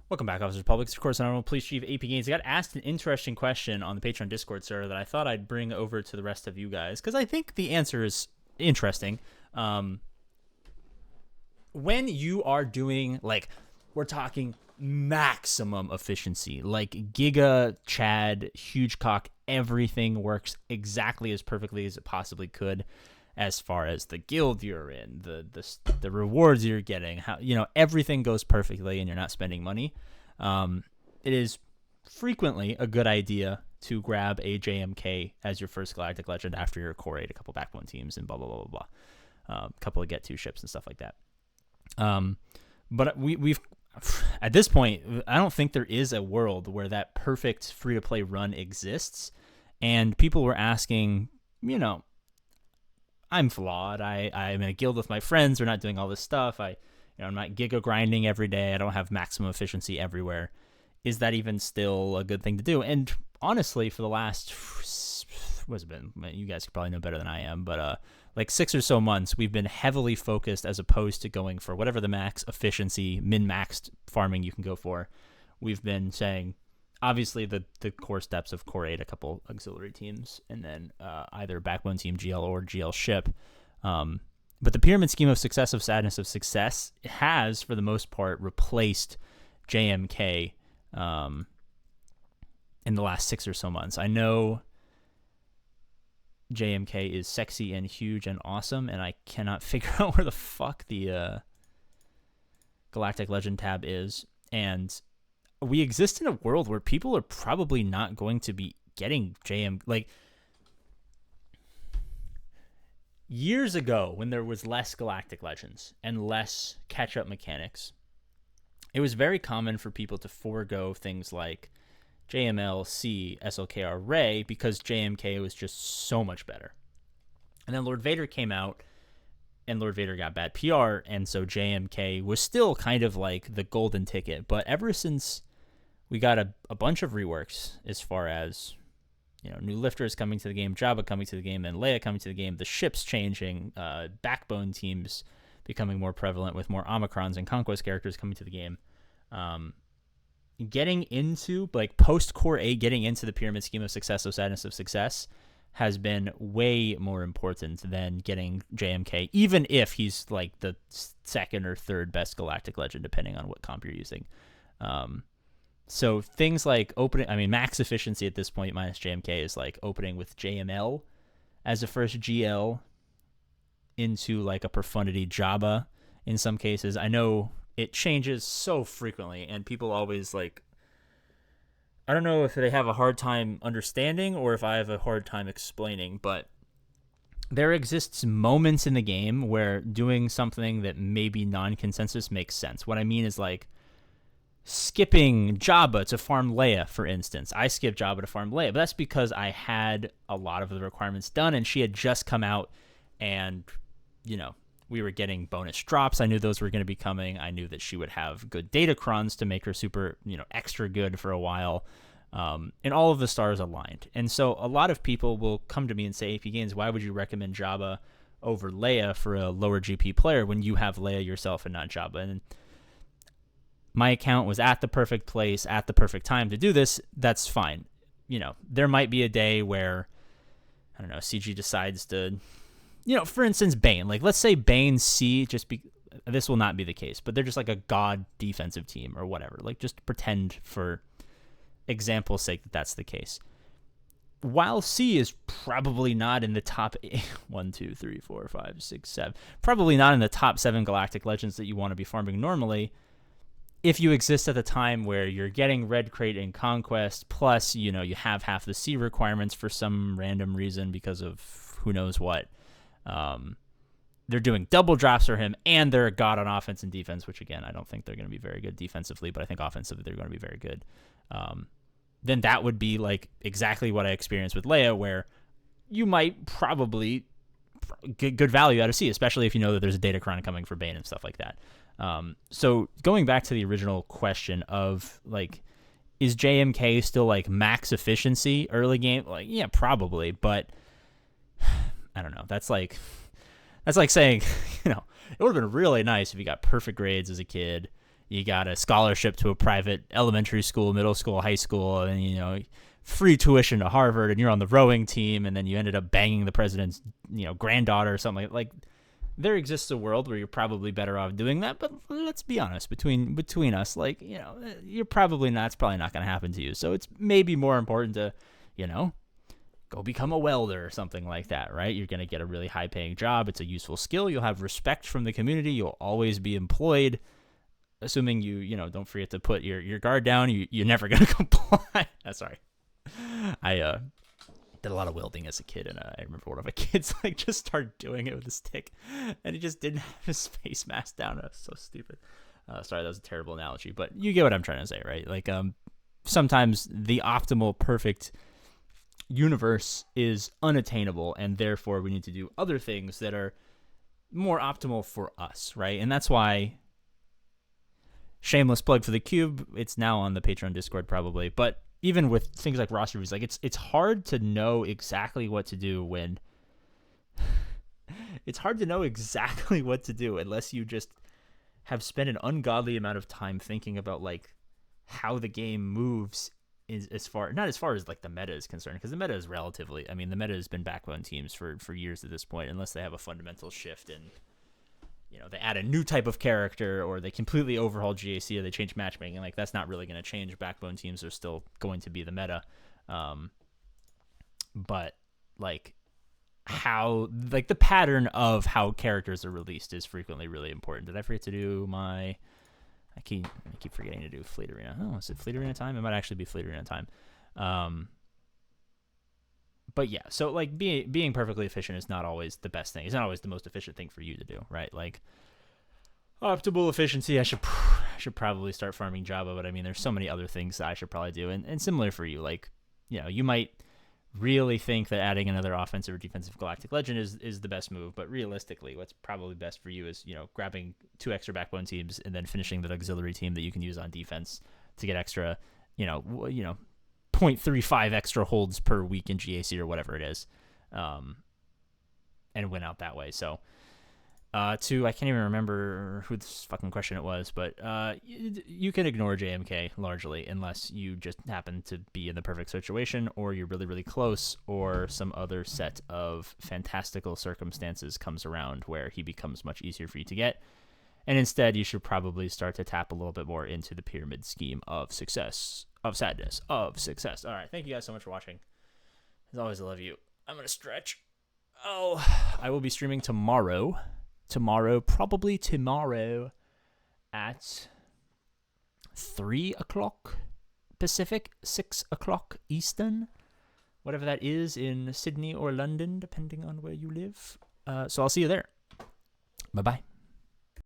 Welcome back, Officers Public. Of course, Honorable Police Chief AP Gaines. I got asked an interesting question on the Patreon Discord server that I thought I'd bring over to the rest of you guys because I think the answer is interesting. When you are doing, like, we're talking maximum efficiency, like Giga, Chad, Huge Cock, everything works exactly as perfectly as it possibly could as far as the guild you're in, the rewards you're getting, how everything goes perfectly and you're not spending money. It is frequently a good idea to grab a JMK as your first Galactic Legend after your core 8, a couple backbone teams, and blah blah blah blah blah, a couple of get to ships and stuff like that. But we've at this point, I don't think there is a world where that perfect free to play run exists, and people were asking, I'm flawed. I'm in a guild with my friends. We're not doing all this stuff. I'm not giga grinding every day. I don't have maximum efficiency everywhere. Is that even still a good thing to do? And honestly, for the last, what's it been? You guys probably know better than I am, but like 6 or so months, we've been heavily focused as opposed to going for whatever the max efficiency, min-maxed farming you can go for. We've been saying, obviously, the core steps of Core 8, a couple auxiliary teams, and then either Backbone Team GL or GL ship. But the pyramid scheme of success of sadness of success has, for the most part, replaced JMK in the last 6 or so months. I know JMK is sexy and huge and awesome, and I cannot figure out where the fuck the Galactic Legend tab is. And we exist in a world where people are probably not going to be getting JM. Like, years ago, when there was less Galactic Legends and less catch-up mechanics, it was very common for people to forego things like JML, C, SLKR, Ray, because JMK was just so much better. And then Lord Vader came out, and Lord Vader got bad PR, and so JMK was still kind of like the golden ticket. But ever since we got a bunch of reworks, as far as new lifters coming to the game, Jabba coming to the game, and Leia coming to the game, the ships changing, backbone teams becoming more prevalent with more Omicrons and Conquest characters coming to the game. Getting into, like, post-Core 8, getting into the pyramid scheme of success, of sadness of success, has been way more important than getting JMK, even if he's, like, the second or third best Galactic Legend, depending on what comp you're using. So things like max efficiency at this point minus JMK is like opening with JML as a first GL into like a Profundity Jabba in some cases. I know it changes so frequently, and people always like, I don't know if they have a hard time understanding or if I have a hard time explaining, but there exists moments in the game where doing something that maybe non-consensus makes sense. What I mean is, like, skipping Jabba to farm Leia, for instance. I skipped Jabba to farm Leia, but that's because I had a lot of the requirements done, and she had just come out, and, we were getting bonus drops. I knew those were going to be coming. I knew that she would have good datacrons to make her super, extra good for a while. And all of the stars aligned. And so a lot of people will come to me and say, AP Gaines, why would you recommend Jabba over Leia for a lower GP player when you have Leia yourself and not Jabba? And my account was at the perfect place at the perfect time to do this. That's fine. There might be a day where, I don't know, CG decides to, for instance, Bane. Like, let's say Bane C, this will not be the case, but they're just like a god defensive team or whatever. Like, just pretend for example's sake that that's the case. While C is probably not in the top 1, 2, 3, 4, 5, 6, 7, probably not in the top 7 Galactic Legends that you want to be farming normally, if you exist at the time where you're getting Red Crate in Conquest, plus, you have half the C requirements for some random reason because of who knows what, they're doing double drops for him, and they're a god on offense and defense, which, again, I don't think they're going to be very good defensively, but I think offensively they're going to be very good. Then that would be like exactly what I experienced with Leia, where you might probably get good value out of C, especially if you know that there's a datacron coming for Bane and stuff like that. So going back to the original question of, like, is JMK still like max efficiency early game? Like, yeah, probably, but I don't know. That's like saying, it would have been really nice if you got perfect grades as a kid. you got a scholarship to a private elementary school, middle school, high school, and, you know, free tuition to Harvard, and you're on the rowing team, and then you ended up banging the president's, you know, granddaughter or something like there exists a world where you're probably better off doing that, but let's be honest, between us, like, you know, it's probably not going to happen to you. So it's maybe more important to, you know, go become a welder or something like that, right? You're going to get a really high paying job. It's a useful skill. You'll have respect from the community. You'll always be employed, assuming you know, don't forget to put your guard down. You're never going to comply. Sorry. I did a lot of welding as a kid, and I remember one of my kids like just started doing it with a stick, and he just didn't have his face mask down. It was so stupid. Sorry, that was a terrible analogy, but you get what I'm trying to say, right? Like, sometimes the optimal, perfect universe is unattainable, and therefore we need to do other things that are more optimal for us, right? And that's why, shameless plug for the Cube, it's now on the Patreon Discord probably, but even with things like roster reviews, like it's hard to know exactly what to do when it's hard to know exactly what to do unless you just have spent an ungodly amount of time thinking about like how the game moves is not as far as like the meta is concerned, because the meta is relatively, I mean, the meta has been backbone teams for years at this point, unless they have a fundamental shift in, you know, they add a new type of character, or they completely overhaul GAC, or they change matchmaking. Like, that's not really going to change. Backbone teams are still going to be the meta. But like how, like the pattern of how characters are released is frequently really important. Did I forget to do my, I keep forgetting to do Fleet Arena. Oh, is it Fleet Arena time? It might actually be Fleet Arena time. But yeah, so like being perfectly efficient is not always the best thing. It's not always the most efficient thing for you to do, right? Like, optimal efficiency, I should probably start farming Java, but I mean, there's so many other things that I should probably do. And similar for you, like, you know, you might really think that adding another offensive or defensive Galactic Legend is the best move, but realistically, what's probably best for you is, you know, grabbing 2 extra backbone teams and then finishing the auxiliary team that you can use on defense to get extra, you know, 0.35 extra holds per week in GAC or whatever it is, and win out that way. So, I can't even remember who this fucking question it was, but you can ignore JMK largely unless you just happen to be in the perfect situation, or you're really, really close, or some other set of fantastical circumstances comes around where he becomes much easier for you to get. And instead, you should probably start to tap a little bit more into the pyramid scheme of success, of sadness, of success. All right, thank you guys so much for watching. As always, I love you. I'm going to stretch. Oh, I will be streaming tomorrow, probably tomorrow at 3 o'clock Pacific, 6 o'clock Eastern, whatever that is in Sydney or London, depending on where you live. So I'll see you there. Bye-bye.